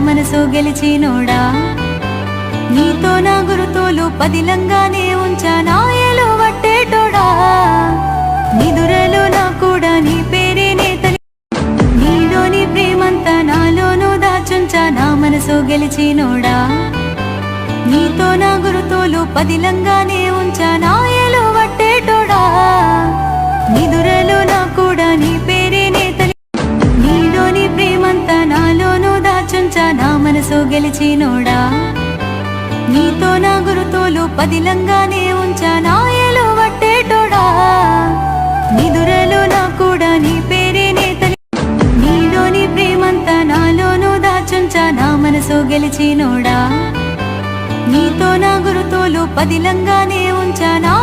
మనసు గెలిచినోడా నీతో నా గురుతోలు పదిలంగానే ఉంచా నాయలు వట్టేటోడా నిదురలో నా కూడా నీ పేరే నేతని నీలోని ప్రేమంతా నాలోనూ దాచుంచా నా మనసు గెలిచినోడా నీతో నా గురుతోలు పదిలంగానే ఉంచా నాయలు వట్టేటోడా నిదురలో నా కూడా నీ పేరే నేతని నీలోని ప్రేమంతా నాలోనూ దాచుంచా నా మనసు గెలిచినోడా నీతో నా గురుతోలు పదిలంగానే ఉంచా నాయలు వట్టేటోడా నిదురలో నా కూడా నీ పేరే నేతని నీలోని ప్రేమంతా నాలోనూ దాచుంచా నా మనసు గెలిచినోడా నీతో నా గురుతోలు పదిలంగానే ఉంచా నా